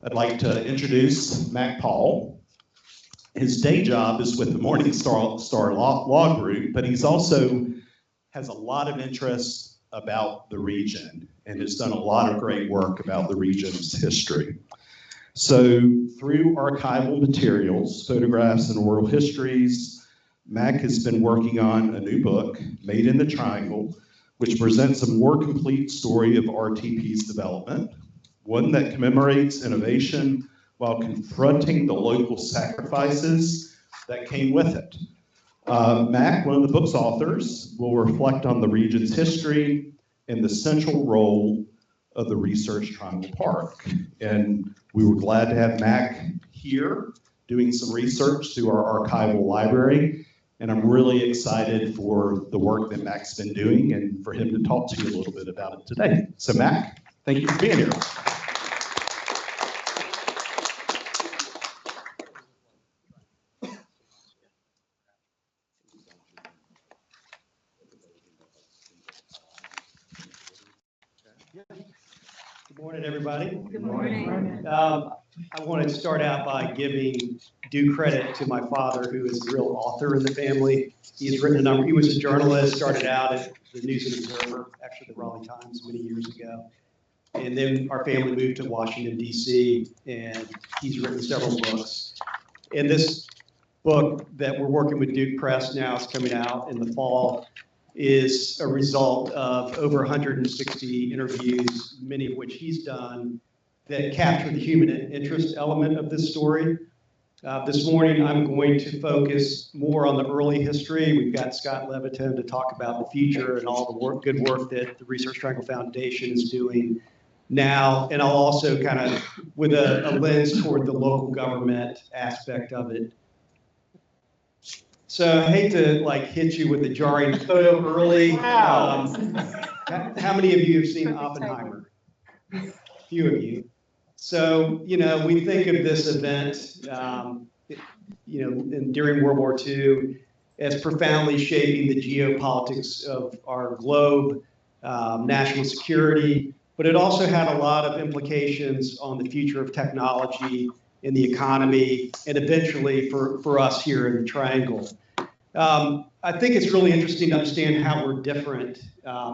I'd like to introduce Mack Paul. His day job is with the Morningstar Law Group, but he's also has a lot of interest about the region and has done a lot of great work about the region's history. So through archival materials, photographs, and oral histories, Mack has been working on a new book, Made in the Triangle, which presents a more complete story of RTP's development, one that commemorates innovation while confronting the local sacrifices that came with it. Mack, one of the book's authors, will reflect on the region's history and the central role of the Research Triangle Park. And we were glad to have Mack here doing some research through our archival library. And I'm really excited for the work that Mack's been doing and for him to talk to you a little bit about it today. So Mack, thank you for being here. Good morning, everybody. Good morning. I want to start out by giving due credit to my father, who is the real author in the family. He's written a number. He was a journalist, started out at the News and Observer, actually the Raleigh Times, many years ago. And then our family moved to Washington, D.C., and he's written several books. And this book that we're working with Duke Press now is coming out in the fall, is a result of over 160 interviews, many of which he's done, that capture the human interest element of this story. This morning, I'm going to focus more on the early history. We've got Scott Levitin to talk about the future and all the good work that the Research Triangle Foundation is doing now. And I'll also kind of, with a lens toward the local government aspect of it. So I hate to hit you with the jarring photo early. Wow. How many of you have seen Oppenheimer? A few of you. So, we think of this event, during World War II as profoundly shaping the geopolitics of our globe, national security, but it also had a lot of implications on the future of technology in the economy, and eventually for us here in the Triangle. I think it's really interesting to understand how we're different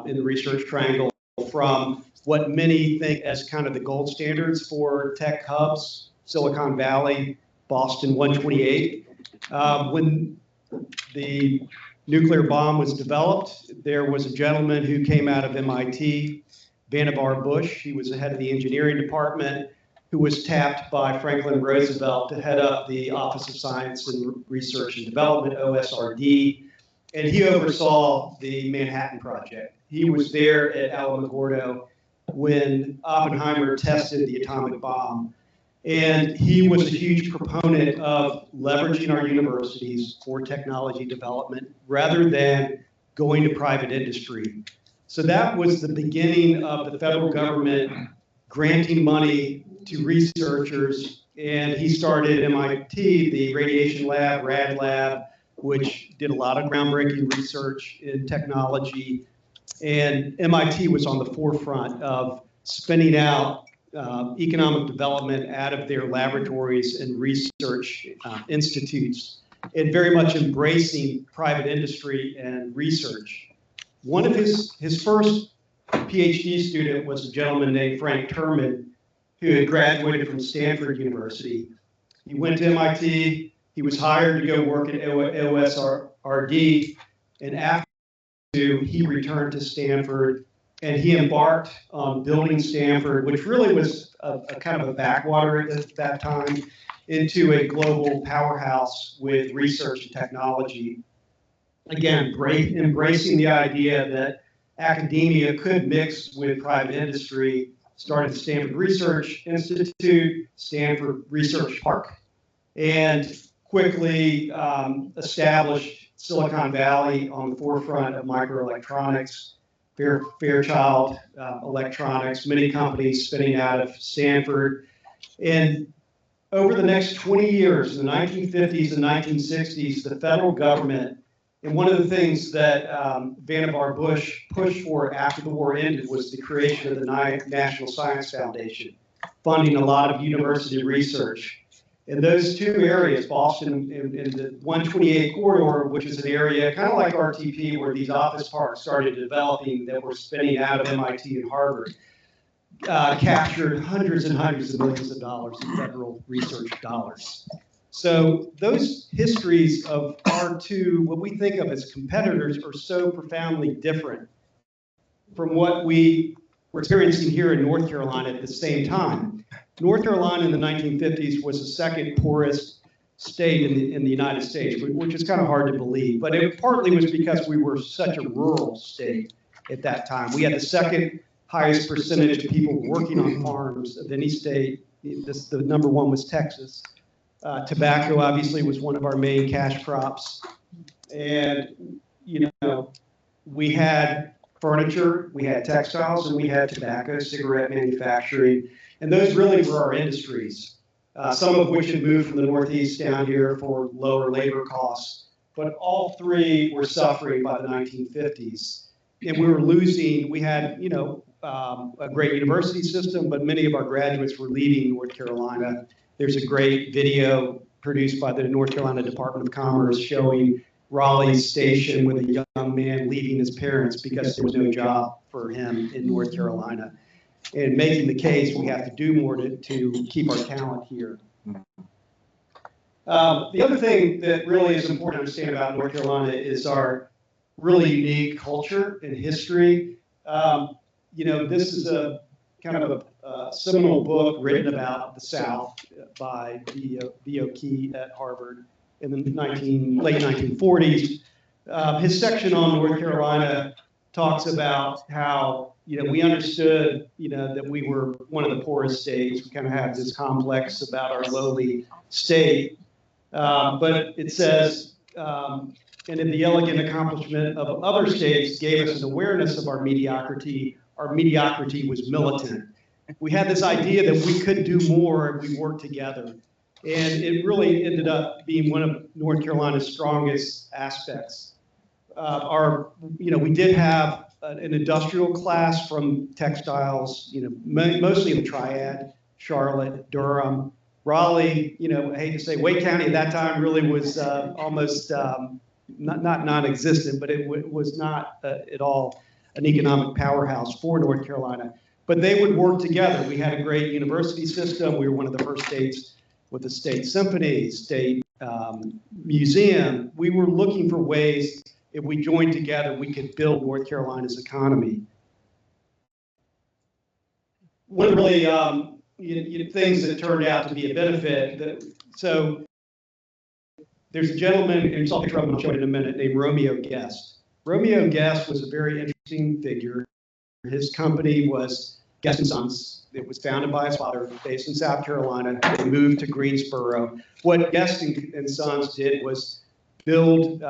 in the Research Triangle from what many think as kind of the gold standards for tech hubs, Silicon Valley, Boston 128. When the nuclear bomb was developed, there was a gentleman who came out of MIT, Vannevar Bush. He was the head of the engineering department, who was tapped by Franklin Roosevelt to head up the Office of Science and Research and Development, OSRD, and he oversaw the Manhattan Project. He was there at Alamogordo when Oppenheimer tested the atomic bomb, and he was a huge proponent of leveraging our universities for technology development rather than going to private industry. So that was the beginning of the federal government granting money to researchers, and he started at MIT, the Radiation Lab, RAD Lab, which did a lot of groundbreaking research in technology. And MIT was on the forefront of spinning out economic development out of their laboratories and research institutes, and very much embracing private industry and research. One of his first PhD student was a gentleman named Frank Terman, who had graduated from Stanford University. He went to MIT, he was hired to go work at OSRD, and after he returned to Stanford, and he embarked on building Stanford, which really was a kind of a backwater at that time, into a global powerhouse with research and technology. Again, embracing the idea that academia could mix with private industry, started the Stanford Research Institute, Stanford Research Park, and quickly established Silicon Valley on the forefront of microelectronics, Fairchild Electronics, many companies spinning out of Stanford. And over the next 20 years, in the 1950s and 1960s, the federal government, and one of the things that Vannevar Bush pushed for after the war ended was the creation of the National Science Foundation. funding a lot of university research. In those two areas, Boston and the 128 corridor, which is an area kind of like RTP, where these office parks started developing that were spinning out of MIT and Harvard, captured hundreds and hundreds of millions of dollars in federal research dollars. So those histories of our two, what we think of as competitors, are so profoundly different from what we were experiencing here in North Carolina at the same time. North Carolina in the 1950s was the second poorest state in the United States, which is kind of hard to believe. But it partly was because we were such a rural state at that time. We had the second highest percentage of people working on farms of any state. The number one was Texas. Tobacco obviously was one of our main cash crops. And, you know, we had furniture, we had textiles, and we had tobacco, cigarette manufacturing. And those really were our industries, some of which had moved from the Northeast down here for lower labor costs. But all three were suffering by the 1950s. And we were losing, we had, you know, a great university system, but many of our graduates were leaving North Carolina. There's a great video produced by the North Carolina Department of Commerce showing Raleigh Station with a young man leaving his parents because there was no job for him in North Carolina, and making the case we have to do more to keep our talent here. The other thing that really is important to understand about North Carolina is our really unique culture and history. You know, this is a kind of a seminal book written about the South by B.O. Key at Harvard in the late 1940s. His section on North Carolina talks about how, you know, we understood, you know, that we were one of the poorest states. We kind of have this complex about our lowly state. But it says, and in the elegant accomplishment of other states gave us an awareness of our mediocrity. Our mediocrity was militant. We had this idea that we could do more if we worked together. And it really ended up being one of North Carolina's strongest aspects. You know, we did have an industrial class from textiles, you know, mostly in the Triad, Charlotte, Durham, Raleigh. You know, I hate to say Wake County at that time really was almost not non-existent, but it was not at all an economic powerhouse for North Carolina. But they would work together. We had a great university system. We were one of the first states with the state symphony, state museum. We were looking for ways, if we joined together, we could build North Carolina's economy. One of the really things that turned out to be a benefit, so there's a gentleman, and you saw a picture of him, I'll show it in a minute, named Romeo Guest. Romeo Guest was a very interesting figure. His company was Guest & Sons. It was founded by his father, based in South Carolina. They moved to Greensboro. What Guest & Sons did was build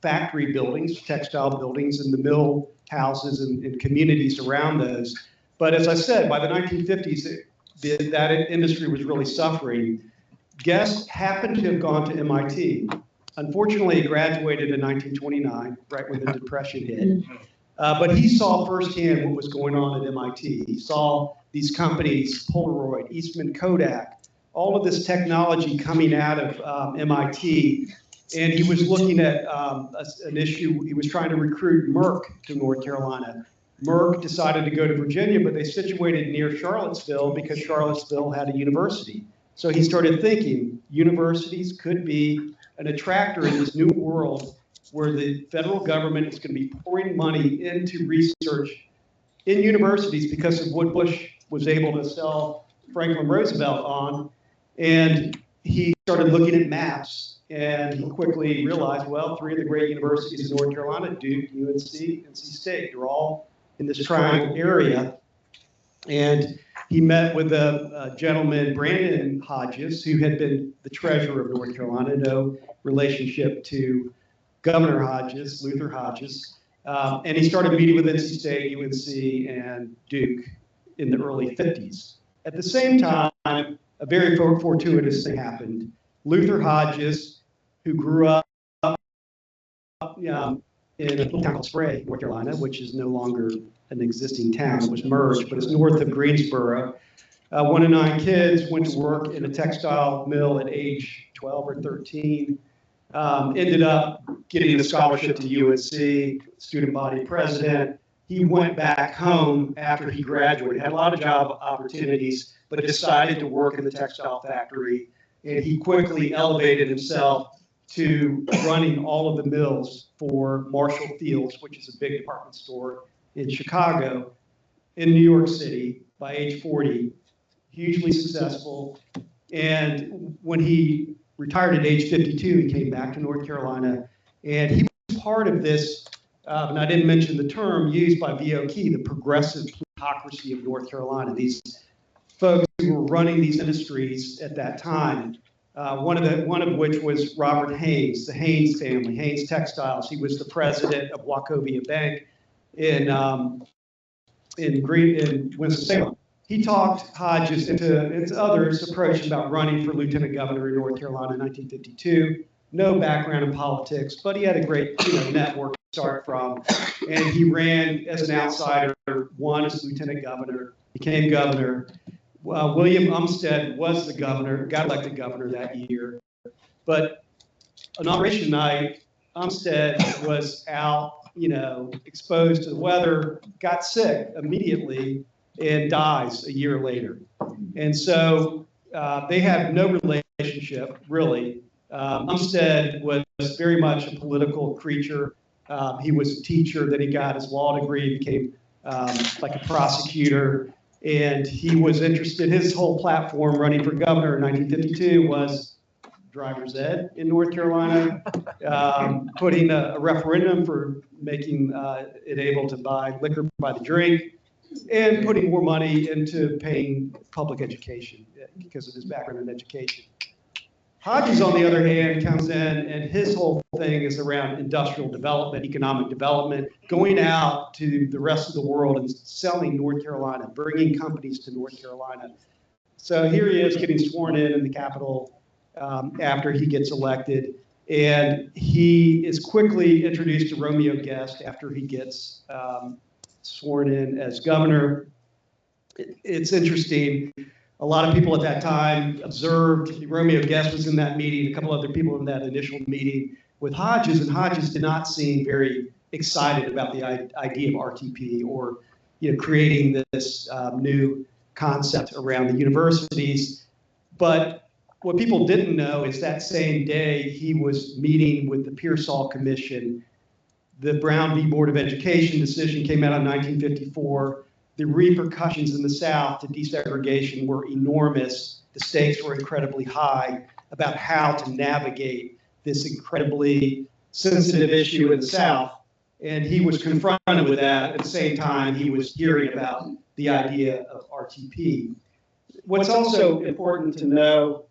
factory buildings, textile buildings, and the mill houses and communities around those. But as I said, by the 1950s, that industry was really suffering. Guest happened to have gone to MIT. Unfortunately, he graduated in 1929, right when the Depression hit. But he saw firsthand what was going on at MIT. He saw these companies, Polaroid, Eastman Kodak, all of this technology coming out of MIT. And he was looking at an issue. He was trying to recruit Merck to North Carolina. Merck decided to go to Virginia, but they situated near Charlottesville because Charlottesville had a university. So he started thinking universities could be an attractor in this new world where the federal government is going to be pouring money into research in universities because of what Bush was able to sell Franklin Roosevelt on. And he started looking at maps, and he quickly realized, well, three of the great universities in North Carolina, Duke, UNC, NC State, they're all in this triangle area. And he met with a gentleman, Brandon Hodges, who had been the treasurer of North Carolina, no relationship to Governor Hodges, Luther Hodges. And he started meeting with NC State, UNC, and Duke in the early 50s. At the same time, a very fortuitous thing happened. Luther Hodges, who grew up in a little town called Spray, North Carolina, which is no longer an existing town. It was merged, but it's north of Greensboro. one of 9 kids, went to work in a textile mill at age 12 or 13. Ended up getting a scholarship to UNC, student body president. He went back home after he graduated, had a lot of job opportunities, but decided to work in the textile factory. And he quickly elevated himself to running all of the mills for Marshall Fields, which is a big department store in Chicago, in New York City by age 40, hugely successful. And when he retired at age 52, he came back to North Carolina, and he was part of this, and I didn't mention the term used by VOK, the progressive plutocracy of North Carolina. These folks who were running these industries at that time, one of which was Robert Haynes, the Haynes family, Haynes Textiles. He was the president of Wachovia Bank in Winston-Salem. He talked Hodges into others' approach about running for lieutenant governor in North Carolina in 1952. No background in politics, but he had a great network to start from. And he ran as an outsider, won as lieutenant governor, became governor. William Umstead was the governor, got elected governor that year. But inauguration night, Umstead was out, exposed to the weather, got sick immediately, and dies a year later. And so they had no relationship, really. Umstead was very much a political creature. He was a teacher, then he got his law degree, became like a prosecutor, and he was interested, his whole platform running for governor in 1952 was driver's ed in North Carolina, putting a referendum for making it able to buy liquor by the drink, and putting more money into paying public education because of his background in education. Hodges, on the other hand, comes in, and his whole thing is around industrial development, economic development, going out to the rest of the world and selling North Carolina, bringing companies to North Carolina. So here he is getting sworn in the Capitol after he gets elected, and he is quickly introduced to Romeo Guest after he gets sworn in as governor. It's interesting. A lot of people at that time observed Romeo Guest was in that meeting, a couple other people in that initial meeting with Hodges, and Hodges did not seem very excited about the idea of RTP or creating this new concept around the universities. But what people didn't know is that same day he was meeting with the Pearsall Commission. The Brown v. Board of Education decision came out in 1954. The repercussions in the South to desegregation were enormous. The stakes were incredibly high about how to navigate this incredibly sensitive issue in the South. And he was confronted with that. At the same time, he was hearing about the idea of RTP. What's also important to know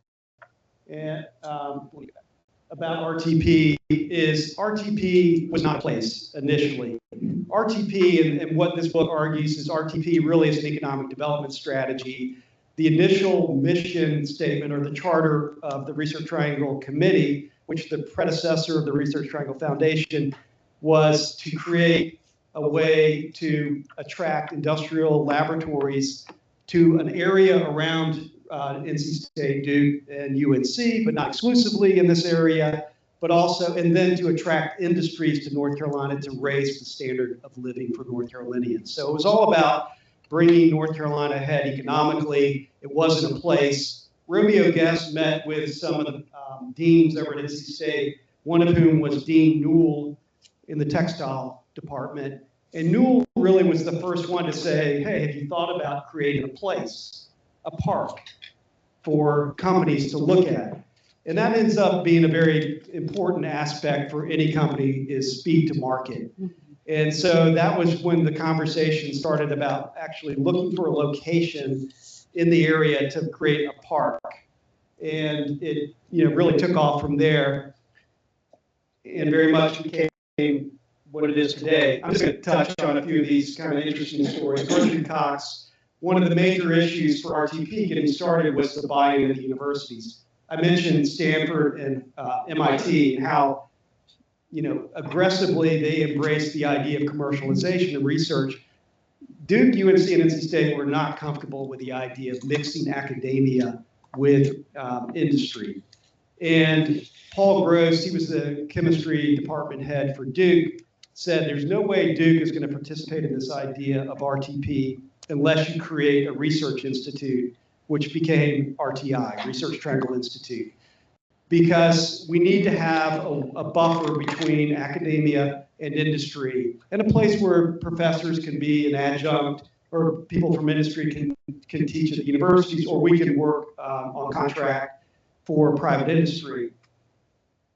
about RTP is RTP was not a place initially. RTP, and what this book argues, is RTP really is an economic development strategy. The initial mission statement, or the charter of the Research Triangle Committee, which is the predecessor of the Research Triangle Foundation, was to create a way to attract industrial laboratories to an area around NC State, Duke, and UNC, but not exclusively in this area, but also, and then to attract industries to North Carolina to raise the standard of living for North Carolinians. So it was all about bringing North Carolina ahead economically. It wasn't a place. Romeo Guest met with some of the deans over at NC State, one of whom was Dean Newell in the textile department. And Newell really was the first one to say, hey, have you thought about creating a place, a park, for companies to look at? And that ends up being a very important aspect for any company, is speed to market. And so that was when the conversation started about actually looking for a location in the area to create a park. And it really took off from there and very much became what it is today. I'm just going to touch on a few of these kind of interesting stories. Gertrude Cox, one of the major issues for RTP getting started was the buy-in of the universities. I mentioned Stanford and MIT and how aggressively they embraced the idea of commercialization and research. Duke, UNC, and NC State were not comfortable with the idea of mixing academia with industry. And Paul Gross, he was the chemistry department head for Duke, said there's no way Duke is going to participate in this idea of RTP unless you create a research institute, which became RTI, Research Triangle Institute. Because we need to have a buffer between academia and industry, and a place where professors can be an adjunct, or people from industry can teach at the universities, or we can work on contract for private industry.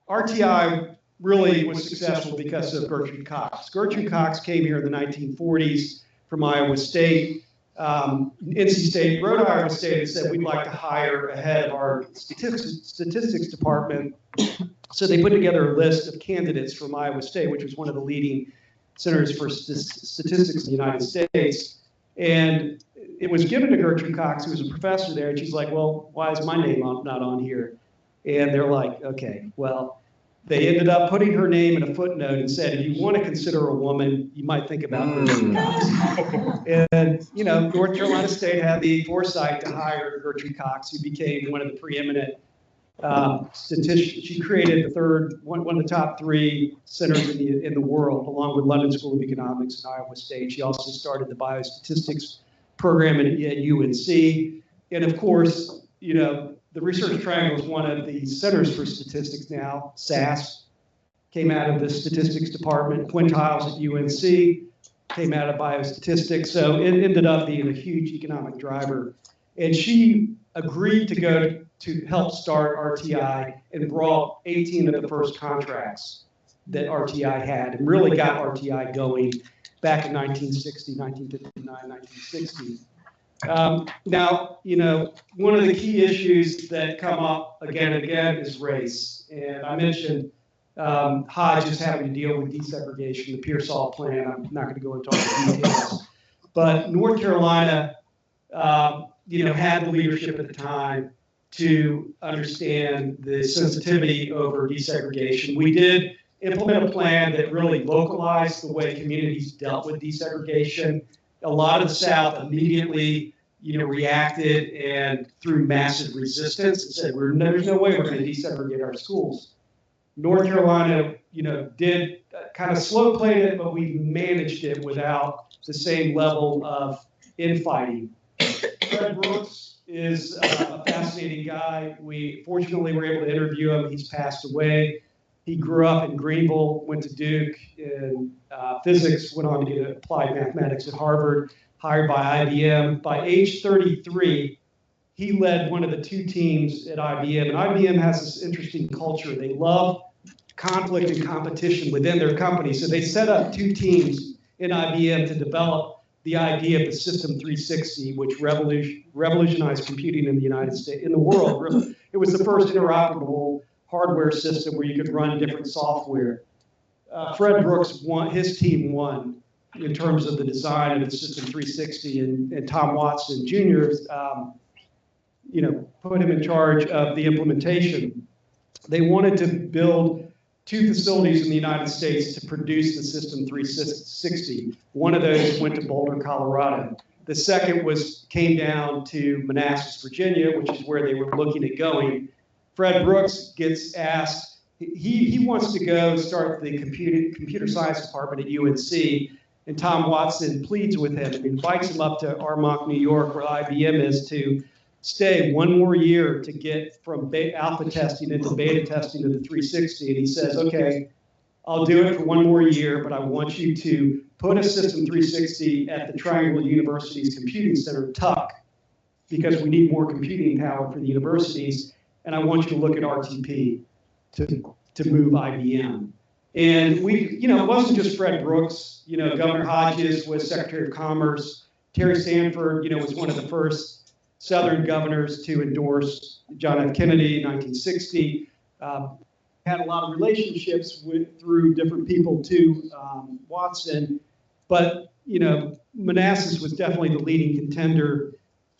RTI really was successful because of Gertrude Cox. Gertrude Cox came here in the 1940s from Iowa State. NC State wrote to Iowa State and said, we'd like to hire a head of our statistics department. So they put together a list of candidates from Iowa State, which was one of the leading centers for statistics in the United States. And it was given to Gertrude Cox, who was a professor there, and she's like, well, why is my name not on here? And they're like, okay, well, they ended up putting her name in a footnote and said, if you want to consider a woman, you might think about Gertrude Cox. And, you know, North Carolina State had the foresight to hire Gertrude Cox, who became one of the preeminent statisticians. She created one of the top 3 centers in the world, along with London School of Economics and Iowa State. She also started the biostatistics program at UNC. And of course, you know, the Research Triangle is one of the centers for statistics now. SAS came out of the statistics department. Quintiles at UNC came out of biostatistics. So it ended up being a huge economic driver. And she agreed to go to help start RTI and brought 18 of the first contracts that RTI had and really got RTI going back in 1960, 1959, 1960. Now, you know, one of the key issues that come up again and again is race. And I mentioned Hodges having to deal with desegregation, the Pearsall plan. I'm not going to go into all the details. But North Carolina, you know, had the leadership at the time to understand the sensitivity over desegregation. We did implement a plan that really localized the way communities dealt with desegregation. A lot of the South immediately, you know, reacted and through massive resistance and said, there's no way we're going to desegregate our schools. North Carolina, you know, did kind of slow played it, but we managed it without the same level of infighting. Fred Brooks is a fascinating guy. We fortunately were able to interview him. He's passed away. He grew up in Greenville, went to Duke in physics, went on to get applied mathematics at Harvard, hired by IBM. By age 33, he led one of the 2 teams at IBM. And IBM has this interesting culture. They love conflict and competition within their company. So they set up 2 teams in IBM to develop the idea of the System 360, which revolutionized computing in the United States, in the world, really. It was the first interoperable hardware system where you could run different software. Fred Brooks won, his team won in terms of the design of the System 360, and Tom Watson Jr., you know, put him in charge of the implementation. They wanted to build 2 facilities in the United States to produce the System 360. One of those went to Boulder, Colorado. The second came down to Manassas, Virginia, which is where they were looking at going. Fred Brooks gets asked, he wants to go start the computer science department at UNC, and Tom Watson pleads with him and invites him up to Armonk, New York, where IBM is, to stay 1 more year to get from alpha testing into beta testing of the 360. And he says, okay, I'll do it for 1 more year, but I want you to put a System 360 at the Triangle University's Computing Center, TUC, because we need more computing power for the universities. And I want you to look at RTP to move IBM. And we, you know, it wasn't just Fred Brooks. You know, Governor Hodges was Secretary of Commerce. Terry Sanford, you know, was one of the first Southern governors to endorse John F. Kennedy in 1960. Had a lot of relationships through different people to Watson. But, you know, Manassas was definitely the leading contender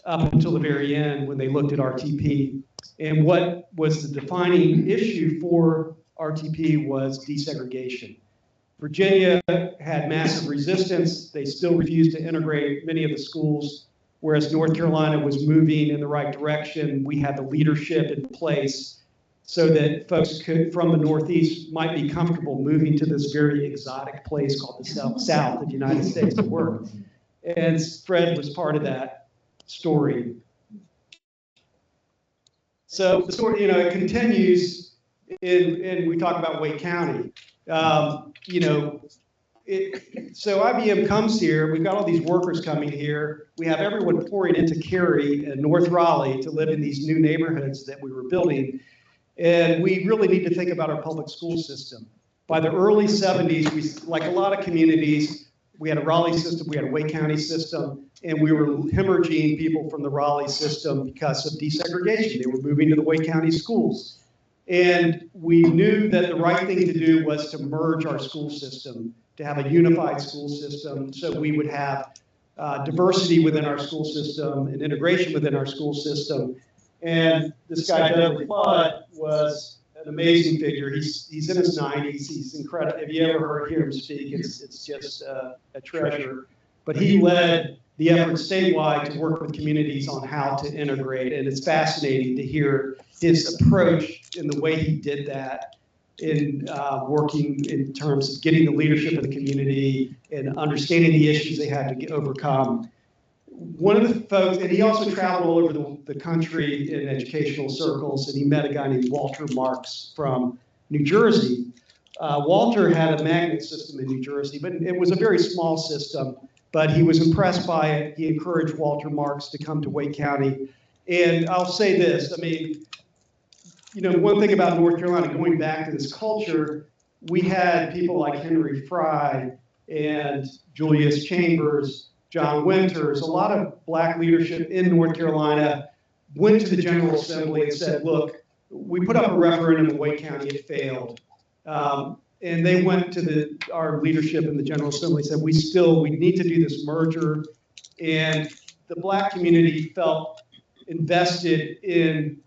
up until the very end when they looked at RTP. And what was the defining issue for RTP was desegregation. Virginia had massive resistance. They still refused to integrate many of the schools, whereas North Carolina was moving in the right direction. We had the leadership in place so that folks from the Northeast might be comfortable moving to this very exotic place called the South of the United States to work. And Fred was part of that story. So the story, it continues, and we talk about Wake County. So IBM comes here. We've got all these workers coming here. We have everyone pouring into Cary and North Raleigh to live in these new neighborhoods that we were building. And we really need to think about our public school system. By the early 70s, we, like a lot of communities, we had a Raleigh system, we had a Wake County system, and we were hemorrhaging people from the Raleigh system because of desegregation. They were moving to the Wake County schools. And we knew that the right thing to do was to merge our school system, to have a unified school system, so we would have diversity within our school system and integration within our school system. And this guy, Dudley Flood, was an amazing figure. He's in his 90s. He's incredible. If you ever hear him speak, it's just a treasure. But he led the effort statewide to work with communities on how to integrate. And it's fascinating to hear his approach in the way he did that in working in terms of getting the leadership of the community and understanding the issues they had to overcome. One of the folks, and he also traveled all over the country in educational circles, and he met a guy named Walter Marks from New Jersey. Walter had a magnet system in New Jersey, but it was a very small system, but he was impressed by it. He encouraged Walter Marks to come to Wake County. And I'll say this, I mean, one thing about North Carolina, going back to this culture, we had people like Henry Fry and Julius Chambers, John Winters, a lot of black leadership in North Carolina went to the General Assembly and said, look, we put up a referendum in Wake County, it failed. And they went to our leadership in the General Assembly and said, we need to do this merger. And the black community felt invested in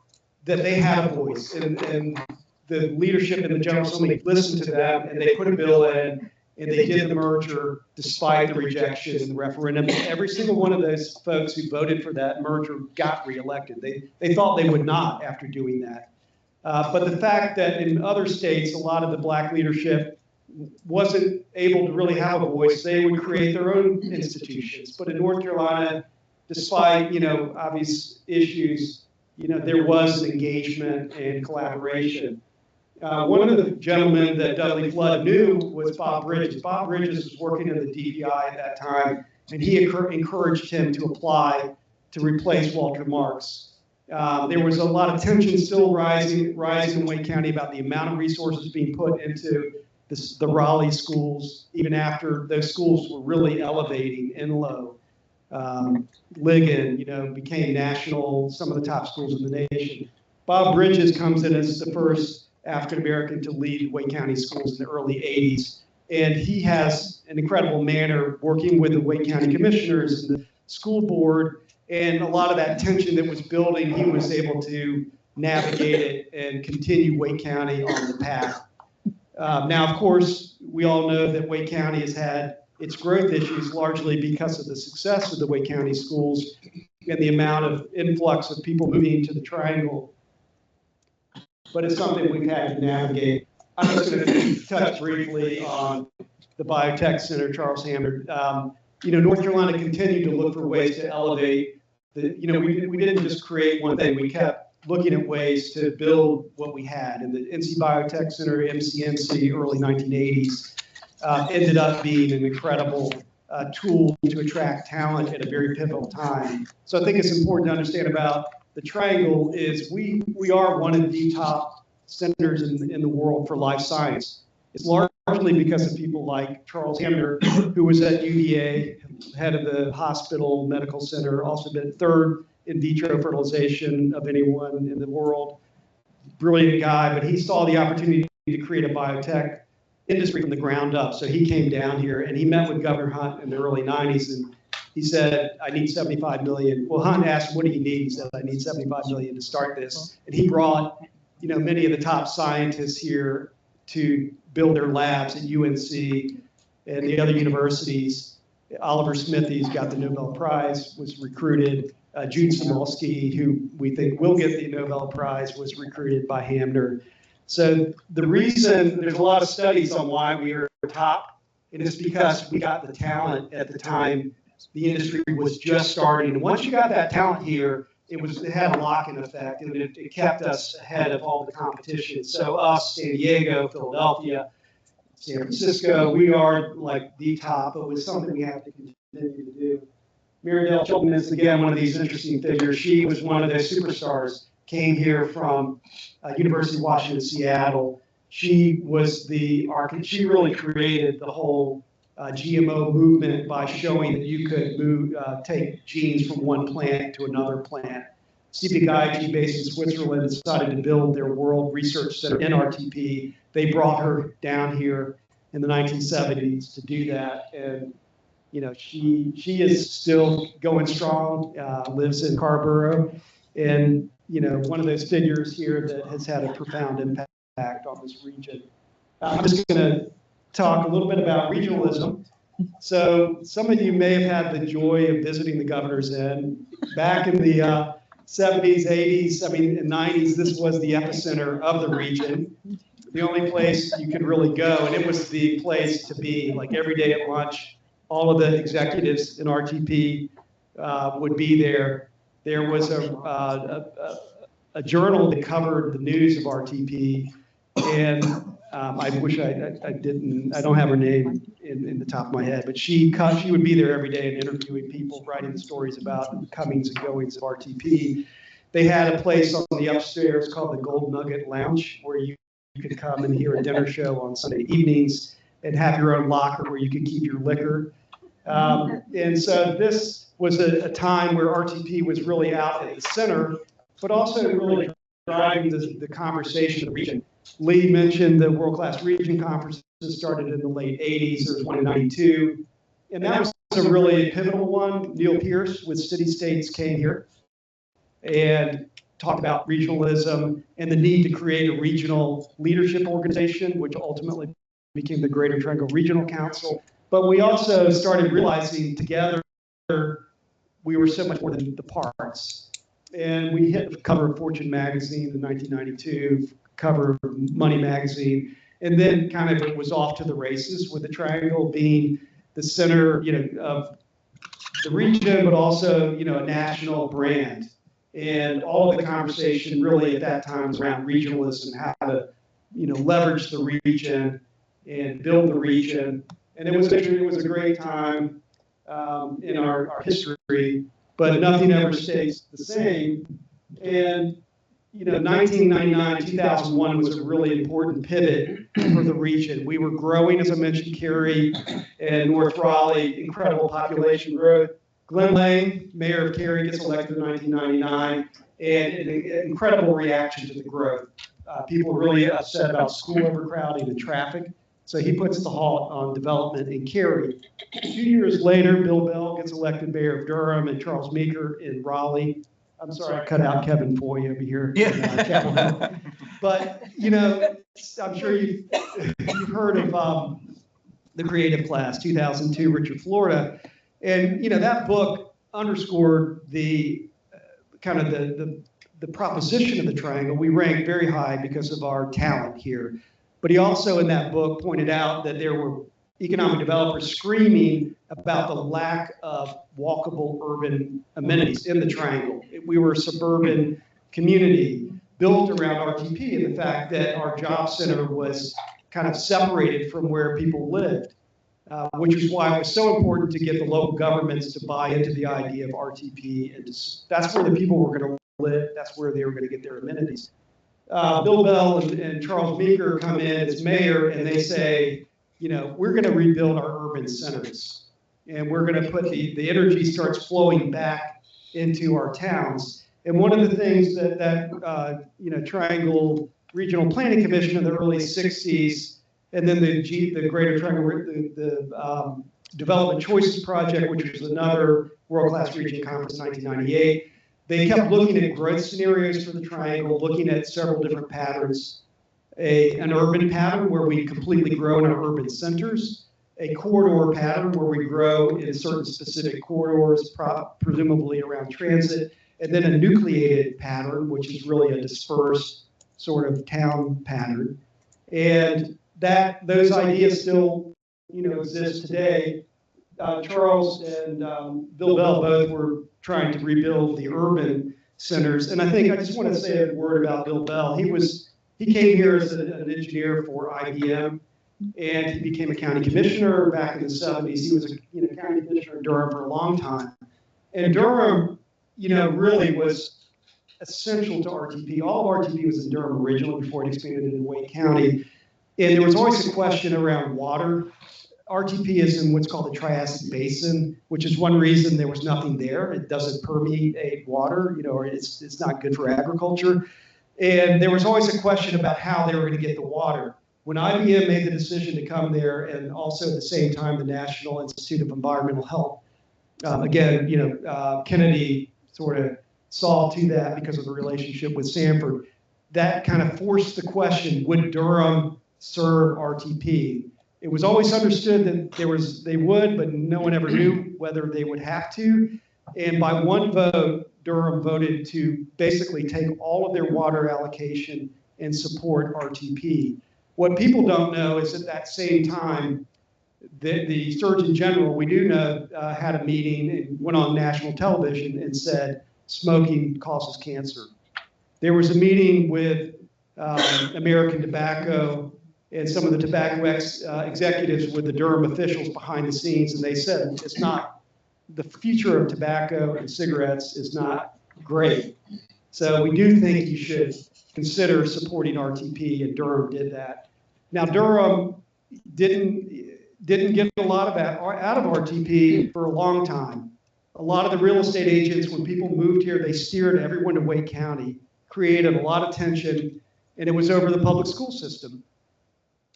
that they had a voice, and the leadership in the General Assembly listened to them, and they put a bill in, and they did the merger despite the rejection in the referendum. Every single one of those folks who voted for that merger got reelected. They thought they would not after doing that. But the fact that in other states, a lot of the black leadership wasn't able to really have a voice, they would create their own institutions. But in North Carolina, despite obvious issues, there was engagement and collaboration. One of the gentlemen that Dudley Flood knew was Bob Bridges. Bob Bridges was working in the DPI at that time, and he encouraged him to apply to replace Walter Marks. There was a lot of tension still rising in Wake County about the amount of resources being put into the Raleigh schools, even after those schools were really elevating Enloe. Ligon, became national, some of the top schools in the nation. Bob Bridges comes in as the first African-American to lead Wake County schools in the early 80s. And he has an incredible manner working with the Wake County commissioners and the school board. And a lot of that tension that was building, he was able to navigate it and continue Wake County on the path. Now, of course, we all know that Wake County has had its growth issues largely because of the success of the Wake County schools and the amount of influx of people moving to the Triangle. But it's something we've had to navigate. I'm just going to touch briefly on the Biotech Center, Charles Hamner. North Carolina continued to look for ways to elevate. We didn't just create one thing. We kept looking at ways to build what we had. And the NC Biotech Center, MCNC, early 1980s, ended up being an incredible tool to attract talent at a very pivotal time. So I think it's important to understand about the Triangle is we are one of the top centers in the world for life science. It's largely because of people like Charles Hamner, who was at UVA, head of the hospital medical center, also been third in vitro fertilization of anyone in the world. Brilliant guy, but he saw the opportunity to create a biotech industry from the ground up. So he came down here and he met with Governor Hunt in the early 90s, and he said, I need 75 million. Well, Hunt asked, what do you need? He said, I need 75 million to start this. And he brought, many of the top scientists here to build their labs at UNC and the other universities. Oliver Smithies got the Nobel Prize, was recruited. Jude Samolsky, who we think will get the Nobel Prize, was recruited by Hamner. So the reason, there's a lot of studies on why we are top, and it's because we got the talent at the time the industry was just starting. And once you got that talent here, it had a lock-in effect, and it kept us ahead of all the competition. So us, San Diego, Philadelphia, San Francisco, we are like the top, but it's something we have to continue to do. Marydale Chilton is, again, one of these interesting figures. She was one of those superstars, came here from University of Washington, Seattle. She was she really created the whole GMO movement by showing that you could take genes from one plant to another plant. CPGIG, based in Switzerland, decided to build their World Research Center in RTP. They brought her down here in the 1970s to do that, and she is still going strong. Lives in Carrboro, and one of those figures here that has had a profound impact on this region. I'm just going to talk a little bit about regionalism. So some of you may have had the joy of visiting the Governor's Inn. Back in the 70s, 80s, and 90s, this was the epicenter of the region. The only place you could really go, and it was the place to be. Like every day at lunch, all of the executives in RTP would be there. There was a journal that covered the news of RTP, and I wish I didn't. I don't have her name in the top of my head, but she would be there every day and interviewing people, writing the stories about the comings and goings of RTP. They had a place on the upstairs called the Gold Nugget Lounge, where you could come and hear a dinner show on Sunday evenings and have your own locker where you could keep your liquor. And so this was a time where RTP was really out at the center, but also really driving the conversation of the region. Lee mentioned the world-class region conferences started in the late 80s. There was one in 92. And that was a really pivotal one. Neil Pierce with City States came here and talked about regionalism and the need to create a regional leadership organization, which ultimately became the Greater Triangle Regional Council. But we also started realizing together we were so much more than the parts. And we hit the cover of Fortune magazine in 1992, cover of Money magazine, and then kind of it was off to the races, with the Triangle being the center, of the region, but also, a national brand. And all of the conversation really at that time was around regionalism, how to, leverage the region and build the region. And it was a great time in our history, but nothing ever stays the same. And 1999, 2001 was a really important pivot for the region. We were growing, as I mentioned, Cary and North Raleigh, incredible population growth. Glenn Lane, mayor of Cary, gets elected in 1999, and an incredible reaction to the growth. People were really upset about school overcrowding and traffic, so he puts the halt on development in Cary. 2 years later, Bill Bell gets elected mayor of Durham, and Charles Meeker in Raleigh. I'm sorry, I cut out Kevin Foy over here. Yeah. But, I'm sure you've heard of The Creative Class, 2002, Richard Florida. And, that book underscored the kind of the proposition of the Triangle. We rank very high because of our talent here. But he also, in that book, pointed out that there were economic developers screaming about the lack of walkable urban amenities in the Triangle. We were a suburban community built around RTP, and the fact that our job center was kind of separated from where people lived, which is why it was so important to get the local governments to buy into the idea of RTP. And that's where the people were going to live. That's where they were going to get their amenities. Bill Bell and Charles Meeker come in as mayor, and they say, we're going to rebuild our urban centers, and we're going to put the energy starts flowing back into our towns. And one of the things that Triangle Regional Planning Commission in the early 60s, and then the Greater Triangle, the Development Choices Project, which was another world-class region conference in 1998, they kept looking at growth scenarios for the Triangle, looking at several different patterns. an urban pattern where we completely grow in our urban centers, a corridor pattern where we grow in certain specific corridors, presumably around transit, and then a nucleated pattern, which is really a dispersed sort of town pattern. And those ideas still, exist today. Charles and Bill Bell both were trying to rebuild the urban centers. And I think I just want to say a word about Bill Bell. He came here as an engineer for IBM, and he became a county commissioner back in the 70s. He was a county commissioner in Durham for a long time. And Durham, really was essential to RTP. All of RTP was in Durham originally before it expanded into Wake County. And there was always a question around water. RTP is in what's called the Triassic Basin, which is one reason there was nothing there. It doesn't permeate water, or it's not good for agriculture. And there was always a question about how they were going to get the water. When IBM made the decision to come there, and also at the same time the National Institute of Environmental Health, Kennedy sort of saw to that because of the relationship with Sanford. That kind of forced the question, would Durham serve RTP? It was always understood that they would, but no one ever knew whether they would have to. And by one vote, Durham voted to basically take all of their water allocation and support RTP. What people don't know is at that same time, the Surgeon General, we do know, had a meeting and went on national television and said, smoking causes cancer. There was a meeting with American Tobacco and some of the tobacco executives with the Durham officials behind the scenes, and they said the future of tobacco and cigarettes is not great. So we do think you should consider supporting RTP, and Durham did that. Now Durham didn't get a lot out of RTP for a long time. A lot of the real estate agents, when people moved here, they steered everyone to Wake County, created a lot of tension, and it was over the public school system.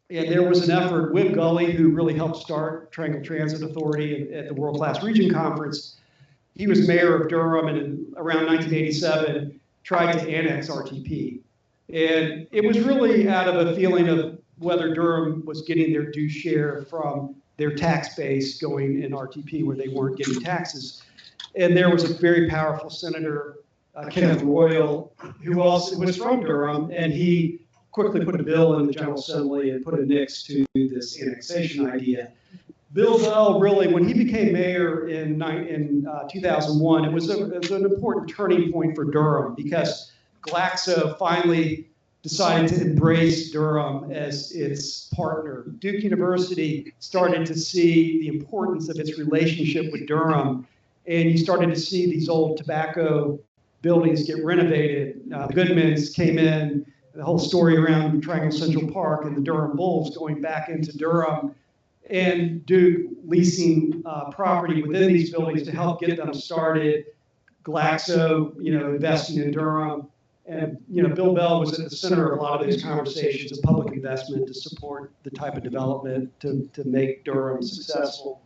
And there was an effort, Wib Gully, who really helped start Triangle Transit Authority at the World Class Region Conference. He was mayor of Durham, and around 1987 tried to annex RTP. And it was really out of a feeling of whether Durham was getting their due share from their tax base going in RTP where they weren't getting taxes. And there was a very powerful senator, Kenneth Royal, who also was from Durham, and he quickly put a bill in the General Assembly and put a nix to this annexation idea. Bill Bell really, when he became mayor in 2001, it was an important turning point for Durham because Glaxo finally decided to embrace Durham as its partner. Duke University started to see the importance of its relationship with Durham, and you started to see these old tobacco buildings get renovated. The Goodmans came in, the whole story around Triangle Central Park and the Durham Bulls going back into Durham, and Duke leasing property within these buildings to help get them started. Glaxo, investing in Durham. And Bill Bell was at the center of a lot of these conversations of public investment to support the type of development to make Durham successful.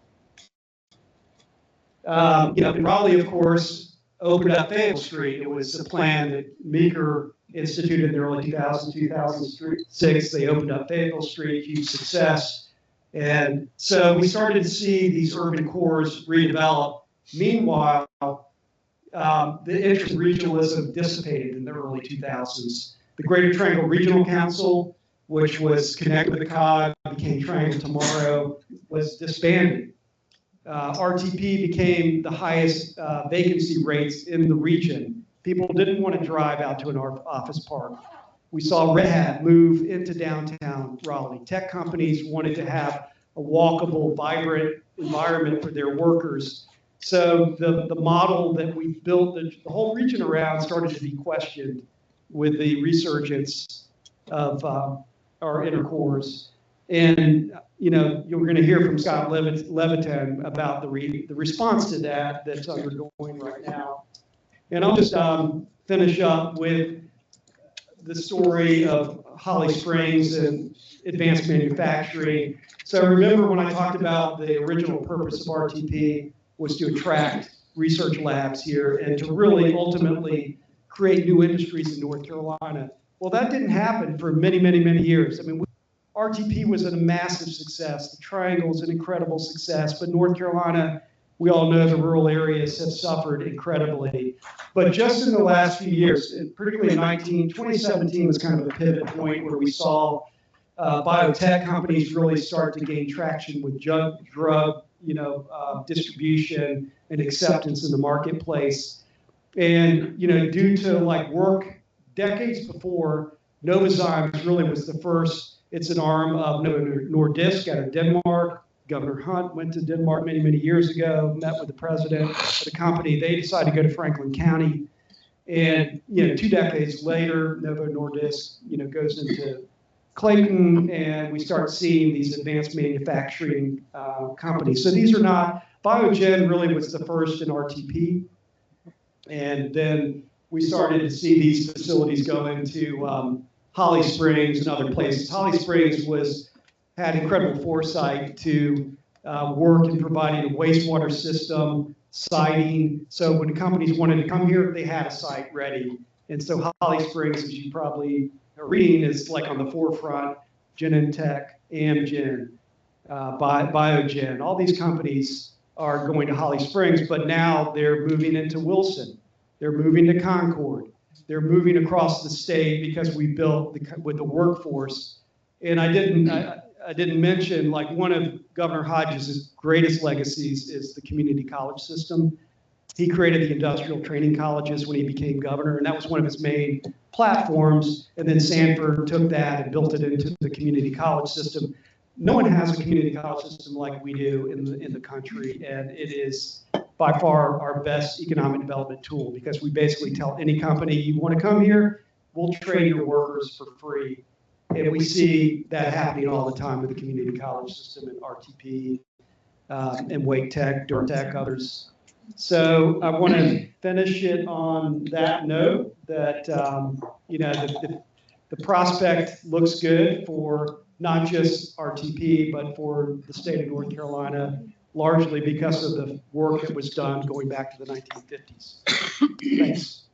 Raleigh, of course, opened up Fayetteville Street. It was a plan that Meeker instituted in the early 2000s, 2006. They opened up Fayetteville Street, huge success. And so we started to see these urban cores redevelop. Meanwhile, the interest in regionalism dissipated in the early 2000s. The Greater Triangle Regional Council, which was connected with the COG, became Triangle Tomorrow, was disbanded. RTP became the highest vacancy rates in the region. People didn't want to drive out to an office park. We saw Red Hat move into downtown Raleigh. Tech companies wanted to have a walkable, vibrant environment for their workers. So the model that we built the whole region around started to be questioned with the resurgence of our inner cores. And you're going to hear from Scott Levitan about the response to that's undergoing right now. And I'll just finish up with the story of Holly Springs and advanced manufacturing. So remember when I talked about the original purpose of RTP was to attract research labs here and to really ultimately create new industries in North Carolina. Well, that didn't happen for many, many, many years. I mean, RTP was a massive success. The Triangle is an incredible success, but North Carolina, we all know the rural areas have suffered incredibly. But just in the last few years, and particularly in 2017 was kind of a pivot point where we saw biotech companies really start to gain traction with drug distribution and acceptance in the marketplace. And, due to like work decades before, Novozymes really was the first. It's an arm of Novo Nordisk out of Denmark. Governor Hunt went to Denmark many, many years ago, met with the president of the company. They decided to go to Franklin County. And, 2 decades later, Novo Nordisk, goes into Clayton, and we start seeing these advanced manufacturing companies. So these are not, Biogen really was the first in RTP. And then we started to see these facilities go into Holly Springs and other places. Holly Springs had incredible foresight to work in providing a wastewater system, siting. So when companies wanted to come here, they had a site ready. And so Holly Springs, as you probably are reading, is like on the forefront. Genentech, Amgen, Biogen, all these companies are going to Holly Springs, but now they're moving into Wilson. They're moving to Concord. They're moving across the state because we built with the workforce. And I didn't mention, like, one of Governor Hodges' greatest legacies is the community college system. He created the industrial training colleges when he became governor, and that was one of his main platforms. And then Sanford took that and built it into the community college system. No one has a community college system like we do in the country, and it is by far our best economic development tool, because we basically tell any company, you want to come here, we'll train your workers for free. And we see that happening all the time with the community college system and RTP and Wake Tech, Durham Tech, others. So I want to finish it on that note that, the prospect looks good for not just RTP, but for the state of North Carolina, largely because of the work that was done going back to the 1950s. Thanks.